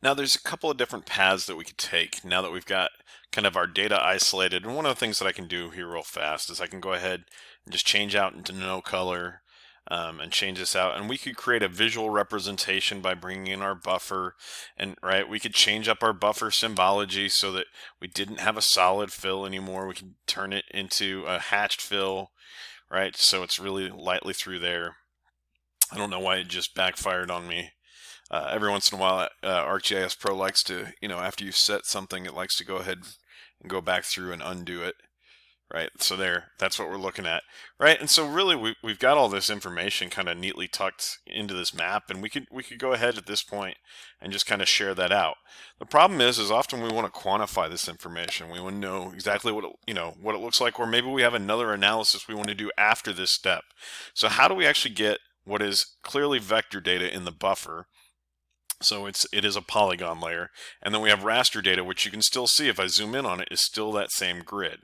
Now there's a couple of different paths that we could take now that we've got kind of our data isolated. And one of the things that I can do here real fast is I can go ahead and just change out into no color and change this out. And we could create a visual representation by bringing in our buffer. And we could change up our buffer symbology so that we didn't have a solid fill anymore. We can turn it into a hatched fill, right? So it's really lightly through there. I don't know why it just backfired on me. Every once in a while, ArcGIS Pro likes to, after you set something, it likes to go ahead and go back through and undo it, right? So that's what we're looking at, right? And so really, we've got all this information kind of neatly tucked into this map, and we could go ahead at this point and just kind of share that out. The problem is often we want to quantify this information. We want to know exactly what it looks like, or maybe we have another analysis we want to do after this step. So how do we actually get what is clearly vector data in the buffer? So it is a polygon layer, and then we have raster data, which you can still see if I zoom in on it is still that same grid.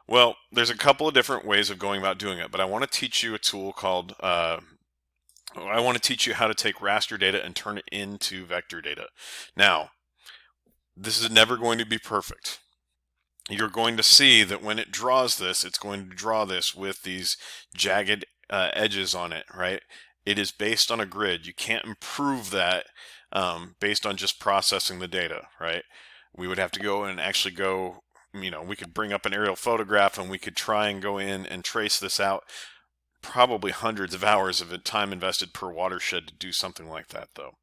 Well, there's a couple of different ways of going about doing it, but I want to teach you a tool called I want to teach you how to take raster data and turn it into vector data. Now, this is never going to be perfect. You're going to see that when it draws this, it's going to draw this with these jagged edges on it, right? It is based on a grid. You can't improve that based on just processing the data, right? We would have to go and actually go, we could bring up an aerial photograph and we could try and go in and trace this out. Probably hundreds of hours of time invested per watershed to do something like that, though.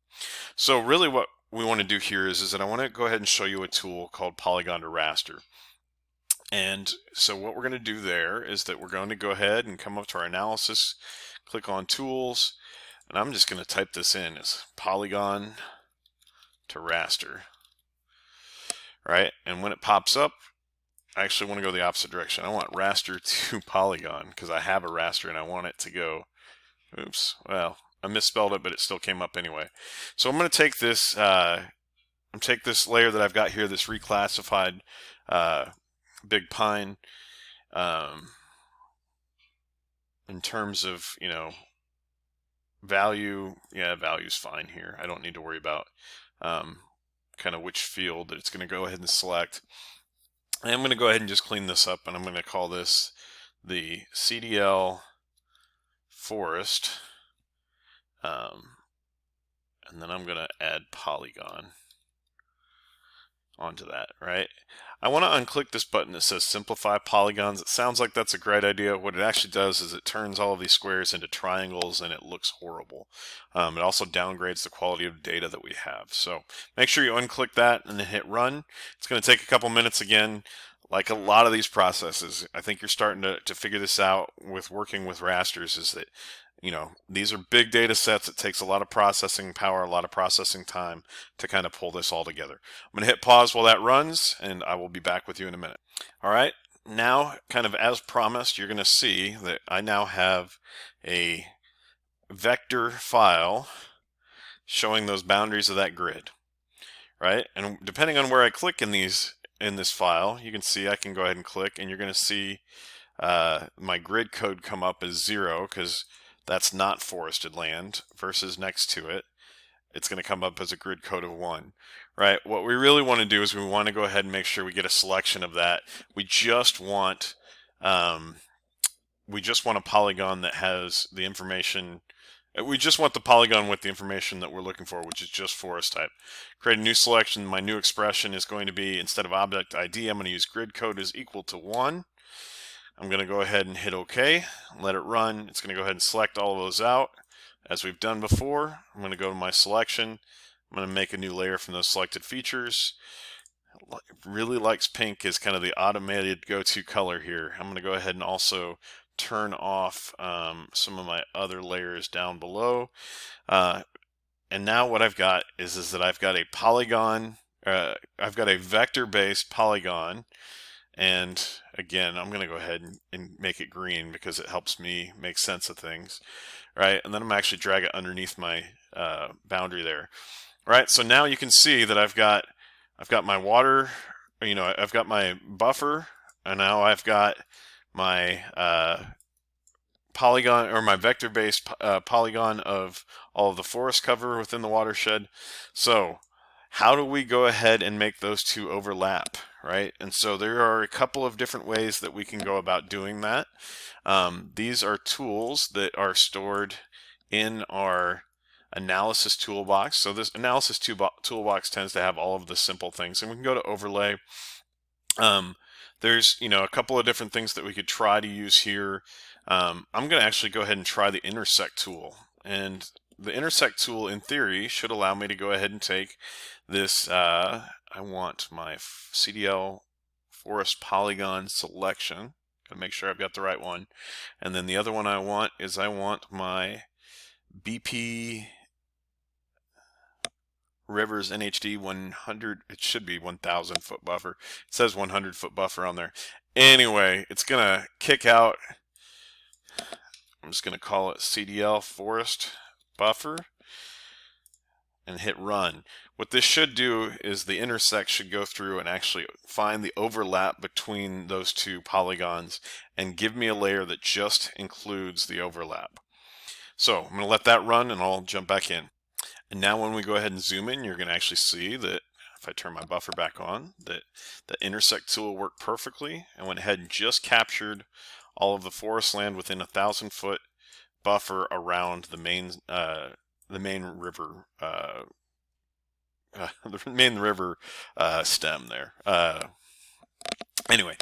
So really what we want to do here is that I want to go ahead and show you a tool called Polygon to Raster. And so what we're going to do there is that we're going to go ahead and come up to our analysis, click on tools, and I'm just going to type this in as polygon to raster, right? And when it pops up, I actually want to go the opposite direction. I want raster to polygon because I have a raster and I want it to go, oops, well, I misspelled it, but it still came up anyway. So I'm going to take this, layer that I've got here, this reclassified big pine, in terms of, value, value's fine here. I don't need to worry about kind of which field that it's going to go ahead and select. And I'm going to go ahead and just clean this up, and I'm going to call this the CDL forest, and then I'm going to add polygon onto that, right? I want to unclick this button that says simplify polygons. It sounds like that's a great idea. What it actually does is it turns all of these squares into triangles and it looks horrible. It also downgrades the quality of data that we have. So make sure you unclick that and then hit run. It's going to take a couple minutes again. Like a lot of these processes, I think you're starting to figure this out with working with rasters, is that these are big data sets. It takes a lot of processing power, a lot of processing time to kind of pull this all together. I'm going to hit pause while that runs, and I will be back with you in a minute. All right, now kind of as promised, you're going to see that I now have a vector file showing those boundaries of that grid, right? And depending on where I click in this file, you can see I can go ahead and click, and you're going to see my grid code come up as 0 because that's not forested land, versus next to it, it's going to come up as a grid code of 1, right? What we really want to do is we want to go ahead and make sure we get a selection of that. We just want a polygon that has the information. We just want the polygon with the information that we're looking for, which is just forest type. Create a new selection. My new expression is going to be, instead of object ID, I'm going to use grid code is equal to 1. I'm going to go ahead and hit OK, let it run. It's going to go ahead and select all of those out. As we've done before, I'm going to go to my selection. I'm going to make a new layer from those selected features. It really likes pink as kind of the automated go-to color here. I'm going to go ahead and also turn off some of my other layers down below. And now what I've got is that I've got a polygon, I've got a vector-based polygon. And again, I'm going to go ahead and make it green because it helps me make sense of things, right? And then I'm actually drag it underneath my boundary there, right? So now you can see that I've got my water, I've got my buffer, and now I've got my polygon, or my vector-based polygon of all of the forest cover within the watershed. So how do we go ahead and make those two overlap, right? And so there are a couple of different ways that we can go about doing that. These are tools that are stored in our analysis toolbox. So this analysis toolbox tends to have all of the simple things, and we can go to overlay. There's a couple of different things that we could try to use here. I'm going to actually go ahead and try the intersect tool, and the intersect tool in theory should allow me to go ahead and take this. I want my CDL forest polygon selection. Gotta make sure I've got the right one. And then the other one I want is my BP Rivers NHD 100, it should be 1,000 foot buffer. It says 100 foot buffer on there. Anyway, it's gonna kick out, I'm just gonna call it CDL forest buffer and hit run. What this should do is the intersect should go through and actually find the overlap between those two polygons and give me a layer that just includes the overlap. So I'm going to let that run and I'll jump back in. And now when we go ahead and zoom in, you're going to actually see that if I turn my buffer back on, that the intersect tool worked perfectly and went ahead and just captured all of the forest land within 1,000 foot buffer around the main river the main river stem there. Anyway,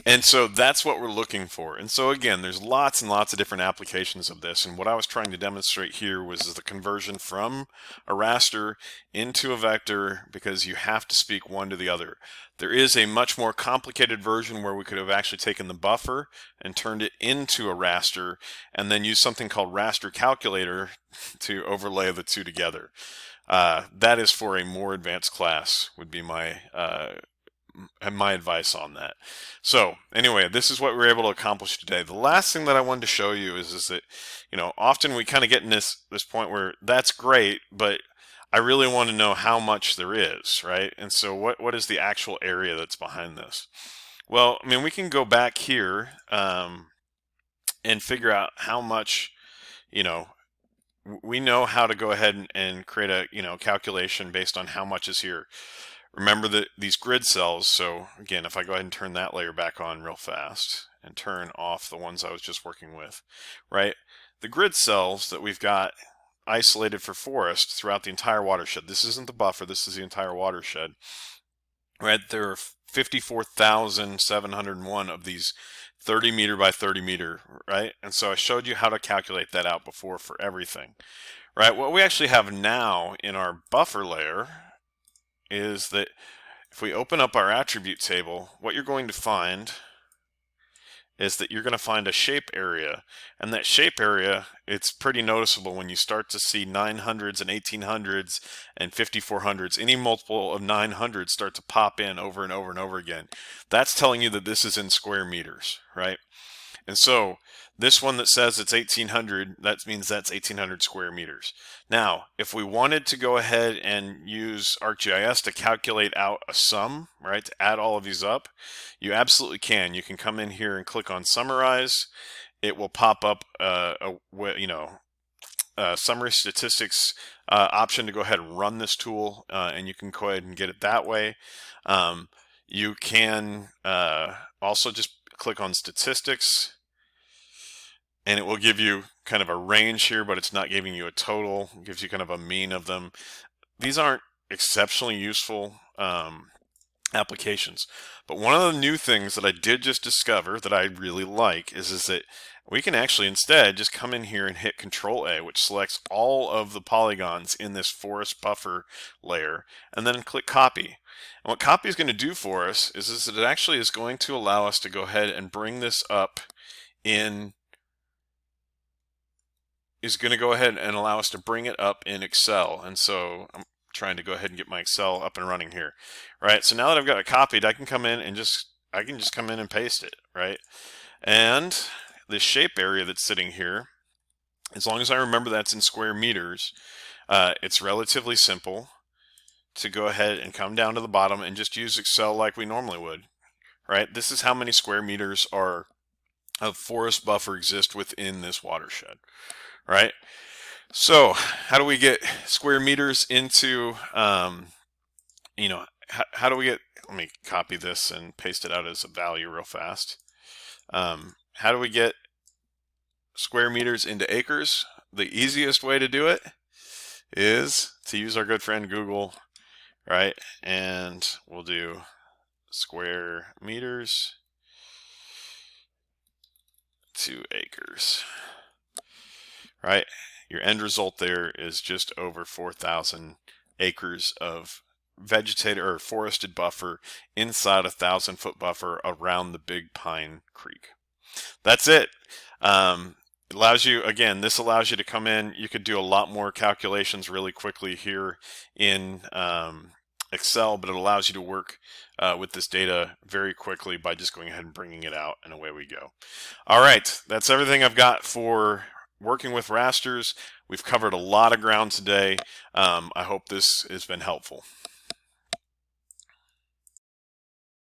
and so that's what we're looking for. And so again, there's lots and lots of different applications of this. And what I was trying to demonstrate here was the conversion from a raster into a vector, because you have to speak one to the other. There is a much more complicated version where we could have actually taken the buffer and turned it into a raster and then used something called raster calculator to overlay the two together. That is for a more advanced class, would be my advice on that. So anyway, this is what we were able to accomplish today. The last thing that I wanted to show you is that, often we kind of get in this point where that's great, but I really want to know how much there is, right? And so what is the actual area that's behind this? Well, I mean, we can go back here and figure out how much, we know how to go ahead and create a calculation based on how much is here. Remember that these grid cells, so again, if I go ahead and turn that layer back on real fast and turn off the ones I was just working with, right? The grid cells that we've got isolated for forest throughout the entire watershed. This isn't the buffer, this is the entire watershed. Right? There are 54,701 of these 30 meter by 30 meter, right? And so I showed you how to calculate that out before for everything, right? What we actually have now in our buffer layer is that if we open up our attribute table, what you're going to find is that you're going to find a shape area, and that shape area, it's pretty noticeable when you start to see 900s and 1800s and 5400s. Any multiple of 900 start to pop in over and over and over again. That's telling you that this is in square meters, right? And so this one that says it's 1800, that means that's 1800 square meters. Now, if we wanted to go ahead and use ArcGIS to calculate out a sum, right, to add all of these up, you absolutely can. You can come in here and click on Summarize. It will pop up summary statistics option to go ahead and run this tool, and you can go ahead and get it that way. You can also just click on Statistics, and it will give you kind of a range here, but it's not giving you a total. It gives you kind of a mean of them. These aren't exceptionally useful applications, but one of the new things that I did just discover that I really like is that we can actually instead just come in here and hit Control A, which selects all of the polygons in this forest buffer layer, and then click Copy. And what copy is going to do for us is that it actually is going to allow us to go ahead and bring this up in Excel. And so I'm trying to go ahead and get my Excel up and running here. Right? So now that I've got it copied, I can come in and I can just come in and paste it, right? And this shape area that's sitting here, as long as I remember that's in square meters, it's relatively simple to go ahead and come down to the bottom and just use Excel like we normally would, right? This is how many square meters of forest buffer exist within this watershed, right? So how do we get square meters into, how do we get, let me copy this and paste it out as a value real fast. How do we get square meters into acres? The easiest way to do it is to use our good friend Google, right? And we'll do square meters to acres, right? Your end result there is just over 4,000 acres of vegetated or forested buffer inside a 1,000-foot buffer around the Big Pine Creek. That's it. It allows you, again, this allows you to come in. You could do a lot more calculations really quickly here in Excel, but it allows you to work with this data very quickly by just going ahead and bringing it out, and away we go. All right, that's everything I've got for working with rasters. We've covered a lot of ground today. I hope this has been helpful.